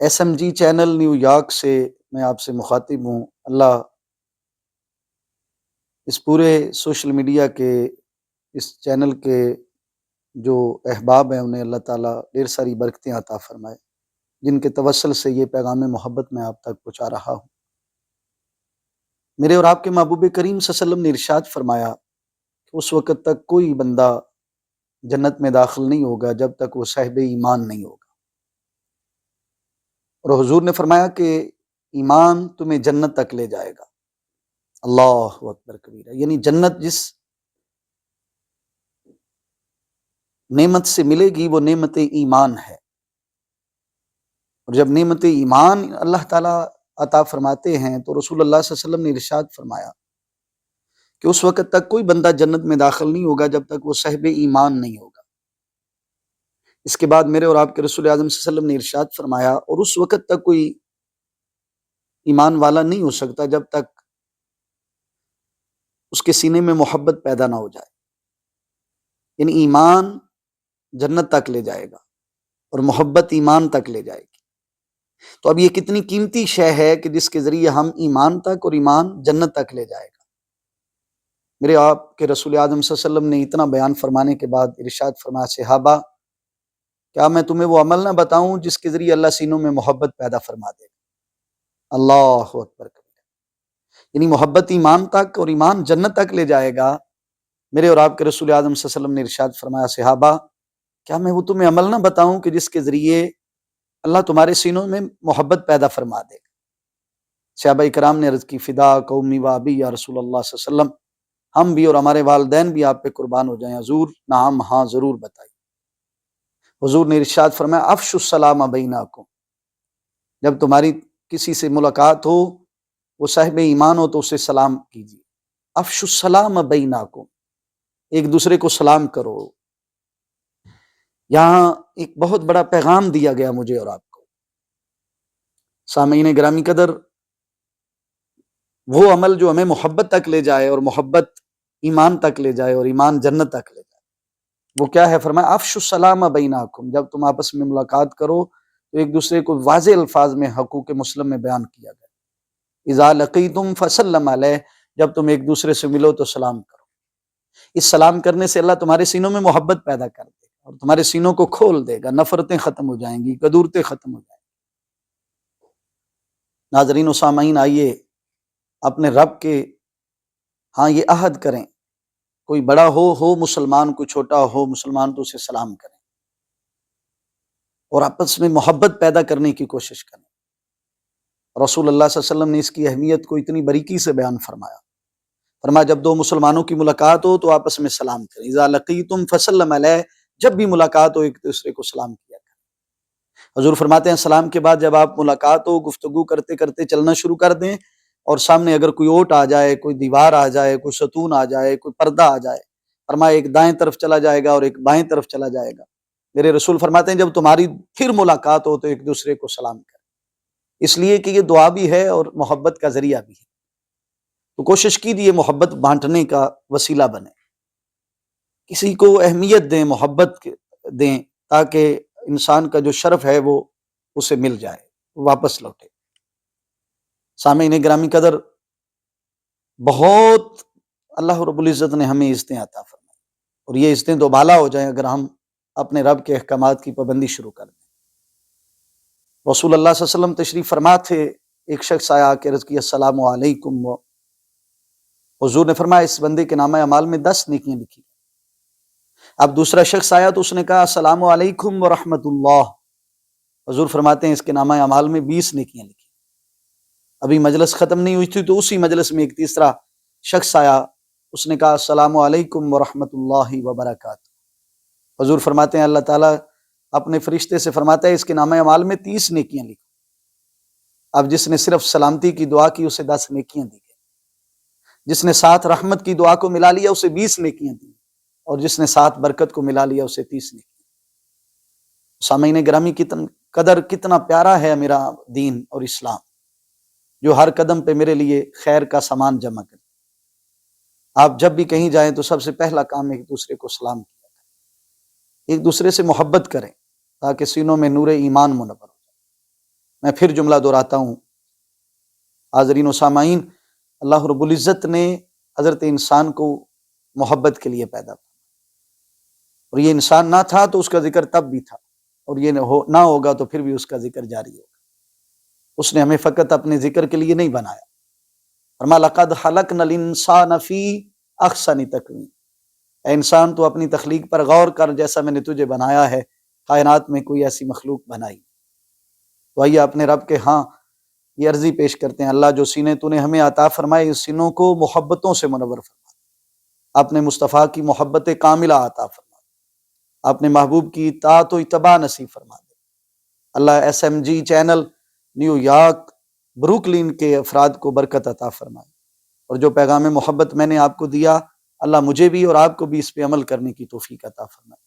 SMG channel new York سے میں آپ سے مخاطب ہوں۔ اللہ اس پورے سوشل میڈیا کے اس چینل کے جو احباب ہیں انہیں اللہ تعالیٰ ڈھیر ساری برکتیں عطا فرمائے، جن کے توسل سے یہ پیغام محبت میں آپ تک پہنچا رہا ہوں۔ میرے اور آپ کے محبوب کریم صلی اللہ علیہ وسلم نے ارشاد فرمایا کہ اس وقت تک کوئی بندہ جنت میں داخل نہیں ہوگا جب تک وہ صاحب ایمان نہیں ہوگا، اور حضور نے فرمایا کہ ایمان تمہیں جنت تک لے جائے گا۔ اللہ اکبر کبیرہ، یعنی جنت جس نعمت سے ملے گی وہ نعمت ایمان ہے، اور جب نعمت ایمان اللہ تعالیٰ عطا فرماتے ہیں تو رسول اللہ صلی اللہ علیہ وسلم نے ارشاد فرمایا کہ اس وقت تک کوئی بندہ جنت میں داخل نہیں ہوگا جب تک وہ صاحب ایمان نہیں ہوگا۔ اس کے بعد میرے اور آپ کے رسول اعظم صلی اللہ علیہ وسلم نے ارشاد فرمایا اور اس وقت تک کوئی ایمان والا نہیں ہو سکتا جب تک اس کے سینے میں محبت پیدا نہ ہو جائے، یعنی ایمان جنت تک لے جائے گا اور محبت ایمان تک لے جائے گی۔ تو اب یہ کتنی قیمتی شے ہے کہ جس کے ذریعے ہم ایمان تک اور ایمان جنت تک لے جائے گا۔ میرے آپ کے رسول اعظم صلی اللہ علیہ وسلم نے اتنا بیان فرمانے کے بعد ارشاد فرمایا، صحابہ کیا میں تمہیں وہ عمل نہ بتاؤں جس کے ذریعے اللہ سینوں میں محبت پیدا فرما دے گا؟ اللہ اکبر کبیرہ، یعنی محبت ایمان تک اور ایمان جنت تک لے جائے گا۔ میرے اور آپ کے رسول اعظم صلی اللہ علیہ وسلم نے ارشاد فرمایا، صحابہ کیا میں وہ تمہیں عمل نہ بتاؤں کہ جس کے ذریعے اللہ تمہارے سینوں میں محبت پیدا فرما دے گا؟ صحابہ کرام نے عرض کی، فدا قومی و ابی یا رسول اللہ صلی اللہ علیہ وسلم، ہم بھی اور ہمارے والدین بھی آپ پہ قربان ہو جائیں حضور۔ نعم، ہاں ضرور بتائیے۔ حضور نے ارشاد فرمایا، افشوا السلام بینکم، جب تمہاری کسی سے ملاقات ہو وہ صاحب ایمان ہو تو اسے سلام کیجیے۔ افشوا السلام بینکم، ایک دوسرے کو سلام کرو۔ یہاں ایک بہت بڑا پیغام دیا گیا مجھے اور آپ کو۔ سامعین گرامی قدر، وہ عمل جو ہمیں محبت تک لے جائے اور محبت ایمان تک لے جائے اور ایمان جنت تک لے جائے، وہ کیا ہے؟ فرمایا افشوا السلام بینکم، جب تم آپس میں ملاقات کرو تو ایک دوسرے کو واضح الفاظ میں حقوق مسلم میں بیان کیا گیا۔ اذا لقیتم فسلم علیہ، جب تم ایک دوسرے سے ملو تو سلام کرو۔ اس سلام کرنے سے اللہ تمہارے سینوں میں محبت پیدا کر دے گا اور تمہارے سینوں کو کھول دے گا، نفرتیں ختم ہو جائیں گی، کدورتیں ختم ہو جائیں گی۔ ناظرین و سامعین، آئیے اپنے رب کے ہاں یہ عہد کریں، کوئی بڑا ہو مسلمان، کوئی چھوٹا ہو مسلمان، تو اسے سلام کریں اور آپس میں محبت پیدا کرنے کی کوشش کریں۔ رسول اللہ صلی اللہ علیہ وسلم نے اس کی اہمیت کو اتنی باریکی سے بیان فرمایا۔ فرمایا جب دو مسلمانوں کی ملاقات ہو تو آپس میں سلام کریں۔ اذا لقیتم فسلم علیہ، جب بھی ملاقات ہو ایک دوسرے کو سلام کیا کریں۔ حضور فرماتے ہیں سلام کے بعد جب آپ ملاقات ہو، گفتگو کرتے کرتے چلنا شروع کر دیں، اور سامنے اگر کوئی اوٹ آ جائے، کوئی دیوار آ جائے، کوئی ستون آ جائے، کوئی پردہ آ جائے، فرمایا ایک دائیں طرف چلا جائے گا اور ایک بائیں طرف چلا جائے گا۔ میرے رسول فرماتے ہیں جب تمہاری پھر ملاقات ہو تو ایک دوسرے کو سلام کریں، اس لیے کہ یہ دعا بھی ہے اور محبت کا ذریعہ بھی ہے۔ تو کوشش کیجیے محبت بانٹنے کا وسیلہ بنے، کسی کو اہمیت دیں، محبت دیں، تاکہ انسان کا جو شرف ہے وہ اسے مل جائے، واپس لوٹے۔ سامعین گرامی قدر، بہت اللہ رب العزت نے ہمیں عزتیں عطا فرمائی، اور یہ عزتیں دوبالا ہو جائیں اگر ہم اپنے رب کے احکامات کی پابندی شروع کر دیں۔ رسول اللہ صلی اللہ علیہ وسلم تشریف فرما تھے، ایک شخص آیا کہ عرض کی السلام علیکم، حضور نے فرمایا اس بندے کے نامہ اعمال میں 10 نیکیاں لکھی۔ اب دوسرا شخص آیا تو اس نے کہا السلام علیکم ورحمۃ اللہ، حضور فرماتے ہیں اس کے نامہ اعمال میں 20 نیکیاں لکھی۔ ابھی مجلس ختم نہیں ہوئی تھی تو اسی مجلس میں ایک تیسرا شخص آیا، اس نے کہا السلام علیکم ورحمۃ اللہ وبرکاتہ، حضور فرماتے ہیں اللہ تعالیٰ اپنے فرشتے سے فرماتا ہے اس کے نامہ اعمال میں 30 نیکیاں لکھو۔ اب جس نے صرف سلامتی کی دعا کی اسے 10 نیکیاں دی گئی، جس نے ساتھ رحمت کی دعا کو ملا لیا اسے 20 نیکیاں دی، اور جس نے ساتھ برکت کو ملا لیا اسے 30 نیکیاں۔ سامعین گرامی قدر، کتنا پیارا ہے میرا دین اور اسلام، جو ہر قدم پہ میرے لیے خیر کا سامان جمع کرے۔ آپ جب بھی کہیں جائیں تو سب سے پہلا کام ایک دوسرے کو سلام کیا کریں، ایک دوسرے سے محبت کریں تاکہ سینوں میں نور ایمان منور ہو جائے۔ میں پھر جملہ دہراتا ہوں حاضرین و سامعین، اللہ رب العزت نے حضرت انسان کو محبت کے لیے پیدا کیا، اور یہ انسان نہ تھا تو اس کا ذکر تب بھی تھا، اور یہ نہ ہوگا تو پھر بھی اس کا ذکر جاری ہوگا۔ اس نے ہمیں فقط اپنے ذکر کے لیے نہیں بنایا، فرمایا لقد خلقنا الانسان فی احسن تقویم، اے انسان تو اپنی تخلیق پر غور کر، جیسا میں نے تجھے بنایا ہے کائنات میں کوئی ایسی مخلوق بنائی۔ تو آئیے اپنے رب کے ہاں یہ عرضی پیش کرتے ہیں، اللہ جو سینے تو نے ہمیں عطا فرمائے، اس سینوں کو محبتوں سے منور فرما، اپنے مصطفیٰ کی محبت کاملہ عطا فرما، اپنے محبوب کی اطاعت و اتباع نصیب فرما دے۔ اللہ SMG channel new York Brooklyn کے افراد کو برکت عطا فرمائے، اور جو پیغام محبت میں نے آپ کو دیا، اللہ مجھے بھی اور آپ کو بھی اس پہ عمل کرنے کی توفیق عطا فرمائے۔